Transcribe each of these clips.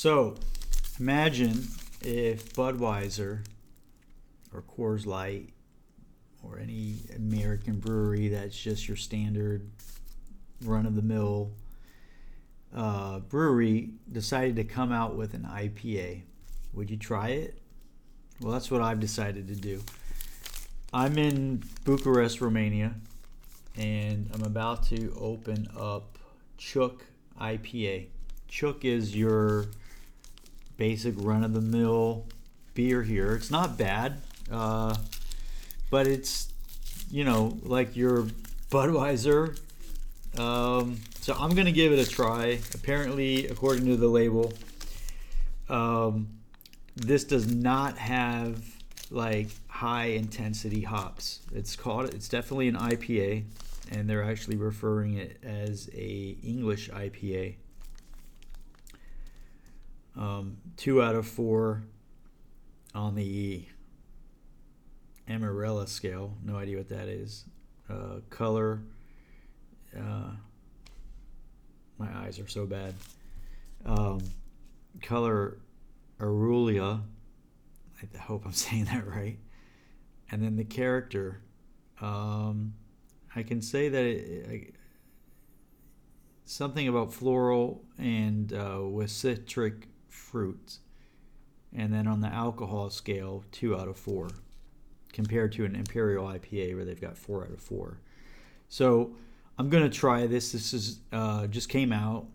So, imagine if Budweiser or Coors Light or any American brewery that's just your standard run-of-the-mill brewery decided to come out with an IPA. Would you try it? Well, that's what I've decided to do. I'm in Bucharest, Romania, and I'm about to open up Ciuc IPA. Ciuc is your basic run-of-the-mill beer here. It's not bad, but it's, like your Budweiser. So I'm going to give it a try. Apparently, according to the label, this does not have like high intensity hops. It's definitely an IPA, and they're actually referring it as a English IPA. 2 out of 4 on the Amarella scale. No idea what that is. Color. My eyes are so bad. Color Arulia. I hope I'm saying that right. And then the character. I can say that something about floral and with citric fruit. And then on the alcohol scale, 2 out of 4. Compared to an Imperial IPA where they've got 4 out of 4. So I'm going to try this. This is just came out.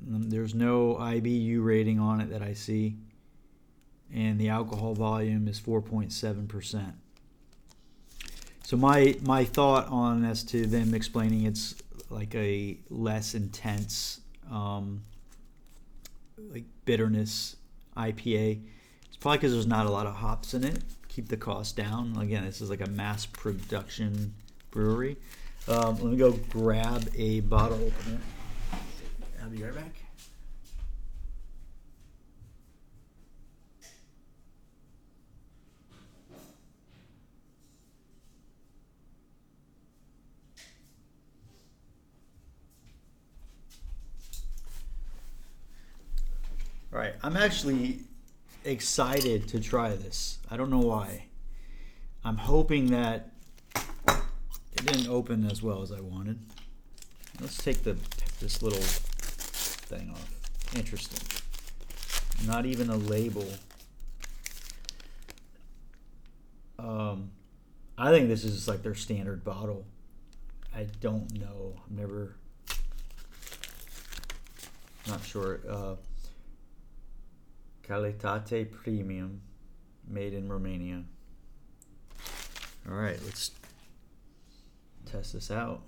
There's no IBU rating on it that I see. And the alcohol volume is 4.7%. So my thought on as to them explaining it's like a less intense like bitterness IPA. It's probably because there's not a lot of hops in it. Keep the cost down. Again, this is like a mass production brewery. Let me go grab a bottle opener. I'll be right back. All right, I'm actually excited to try this. I don't know why. I'm hoping that it didn't open as well as I wanted. Let's take this little thing off. Interesting. Not even a label. I think this is like their standard bottle. I don't know. I'm not sure. Calitate Premium, made in Romania. All right, let's test this out.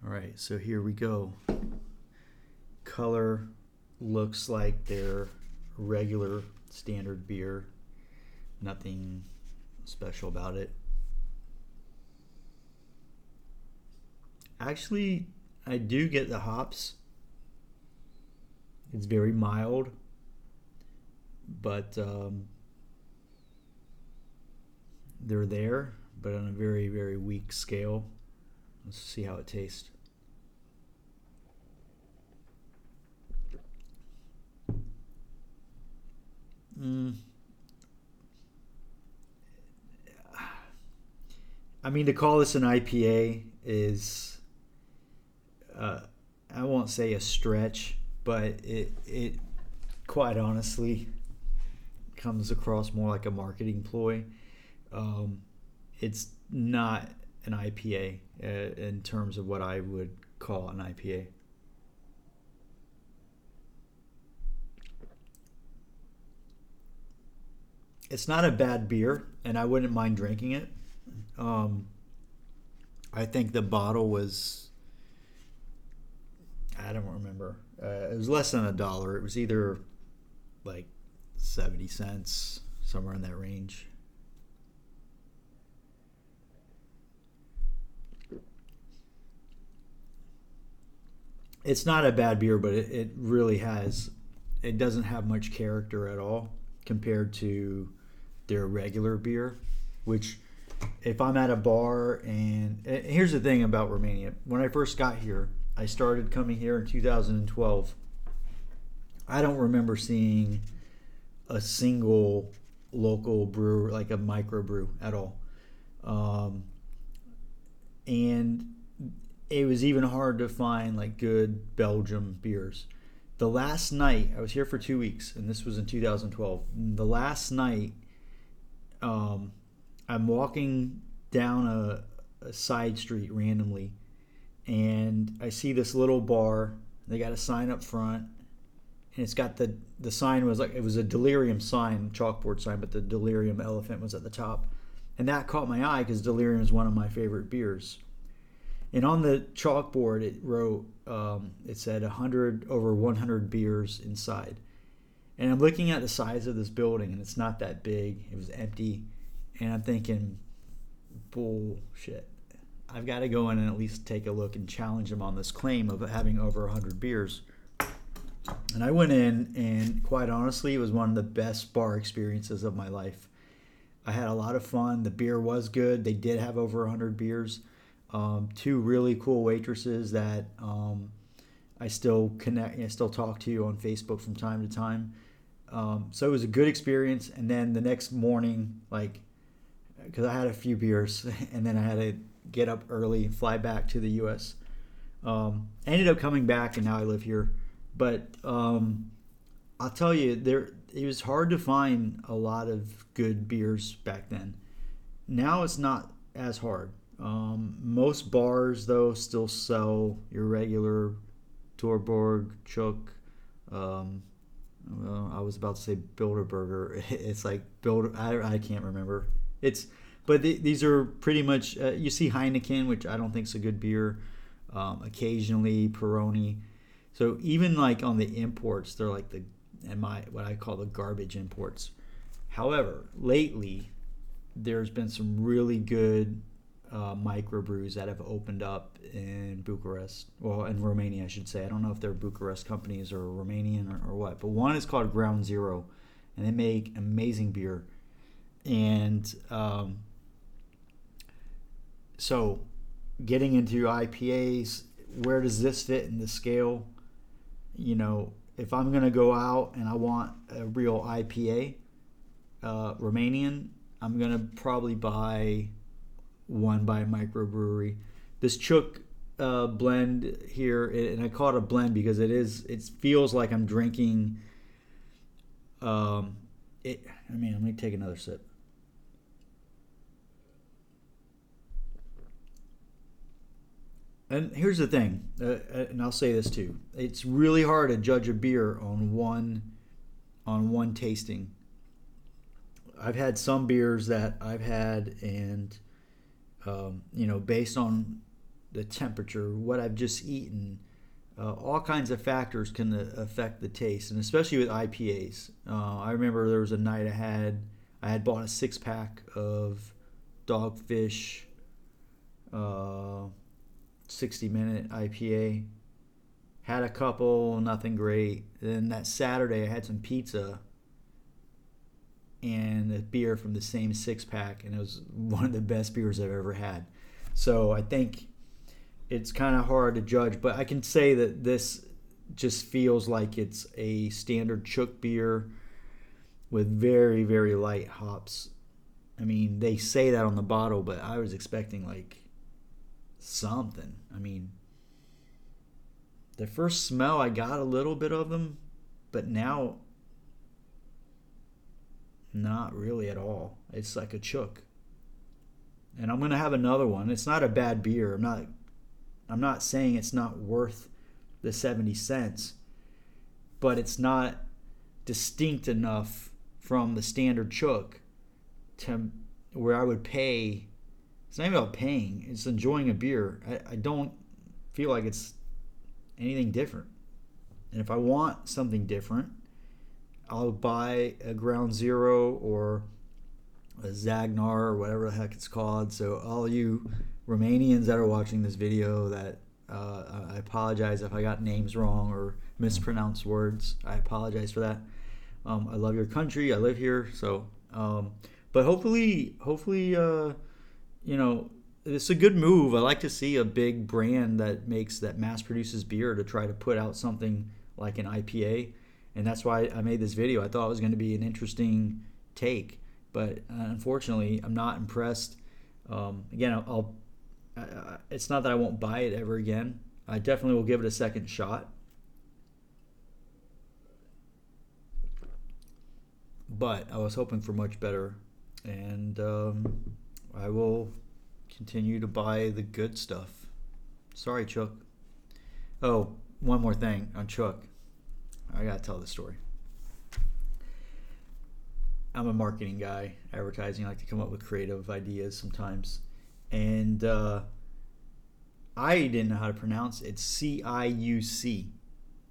All right, so here we go. Color looks like their regular standard beer. Nothing special about it. Actually, I do get the hops. It's very mild, but they're there, but on a very, very weak scale. Let's see how it tastes. I mean, to call this an IPA is, I won't say a stretch, but it quite honestly comes across more like a marketing ploy. It's not an IPA in terms of what I would call an IPA. It's not a bad beer, and I wouldn't mind drinking it. I think the bottle was, I don't remember. It was less than $1. It was either like 70 cents, somewhere in that range. It's not a bad beer, but it really it doesn't have much character at all compared to their regular beer, which if I'm at a bar and here's the thing about Romania. When I first got here, I started coming here in 2012. I don't remember seeing a single local brewer, like a microbrew at all. And it was even hard to find like good Belgium beers. The last night, I was here for 2 weeks, and this was in 2012. The last night, I'm walking down a side street randomly, and I see this little bar. They got a sign up front, and it's got the sign was like, it was a Delirium sign, chalkboard sign, but the Delirium elephant was at the top. And that caught my eye because Delirium is one of my favorite beers. And on the chalkboard, it wrote, it said over 100 beers inside. And I'm looking at the size of this building, and it's not that big. It was empty. And I'm thinking, bullshit. I've got to go in and at least take a look and challenge them on this claim of having over 100 beers. And I went in, and quite honestly, it was one of the best bar experiences of my life. I had a lot of fun. The beer was good. They did have over 100 beers. Two really cool waitresses that I still talk to on Facebook from time to time. So it was a good experience. And then the next morning, because I had a few beers, and then I had to get up early and fly back to the U.S. I ended up coming back, and now I live here. But I'll tell you, it was hard to find a lot of good beers back then. Now it's not as hard. Most bars, though, still sell your regular Tuborg, Ciuc. I was about to say Bilderberger. It's like I can't remember. These are pretty much. You see Heineken, which I don't think is a good beer. Occasionally Peroni. So even like on the imports, they're like what I call the garbage imports. However, lately there's been some really good microbrews that have opened up in Bucharest, well, in Romania, I should say. I don't know if they're Bucharest companies or Romanian or what, but one is called Ground Zero, and they make amazing beer. And so getting into IPAs, where does this fit in the scale? You know, if I'm going to go out and I want a real IPA, Romanian, I'm going to probably buy one by a microbrewery. This Ciuc blend here, and I call it a blend because it feels like I'm drinking I'm going to take another sip. And here's the thing, and I'll say this too. It's really hard to judge a beer on one tasting. I've had some beers that I've had, and based on the temperature, what I've just eaten, all kinds of factors can affect the taste, and especially with IPAs. I remember there was a night I had bought a 6-pack of Dogfish 60-minute IPA. Had a couple, nothing great. Then that Saturday I had some pizza and a beer from the same 6-pack, and it was one of the best beers I've ever had. So I think it's kind of hard to judge, but I can say that this just feels like it's a standard Ciuc beer with very, very light hops. I mean, they say that on the bottle, but I was expecting like something. I mean, the first smell, I got a little bit of them, but now not really at all. It's like a Ciuc. And I'm going to have another one. It's not a bad beer. I'm not saying it's not worth the 70 cents, but it's not distinct enough from the standard Ciuc to where I would pay. It's not even about paying. It's enjoying a beer. I don't feel like it's anything different. And if I want something different, I'll buy a Ground Zero or a Zagnar or whatever the heck it's called. So all you Romanians that are watching this video, that I apologize if I got names wrong or mispronounced words. I apologize for that. I love your country. I live here. So, But hopefully, you know, it's a good move. I like to see a big brand that mass produces beer to try to put out something like an IPA, and that's why I made this video. I thought it was going to be an interesting take, but unfortunately, I'm not impressed. Again, it's not that I won't buy it ever again. I definitely will give it a second shot. But I was hoping for much better, and I will continue to buy the good stuff. Sorry, Ciuc. Oh, one more thing on Ciuc. I gotta tell this story. I'm a marketing guy, advertising. I like to come up with creative ideas sometimes, and I didn't know how to pronounce it. It's Ciuc,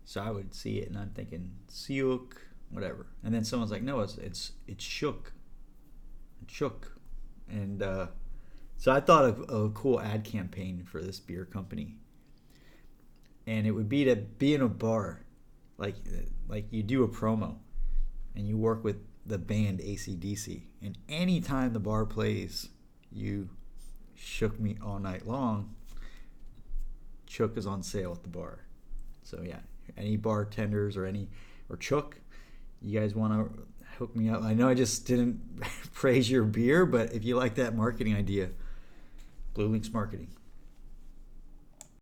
so I would see it and I'm thinking Ciuc, whatever. And then someone's like, no, it's Ciuc, and so I thought of a cool ad campaign for this beer company, and it would be to be in a bar, like you do a promo, and you work with the band AC/DC, and anytime the bar plays, you shook me all night long. Ciuc is on sale at the bar. So yeah, any bartenders or Ciuc, you guys want to hook me up? I know I just didn't praise your beer, but if you like that marketing idea, Blue Links Marketing.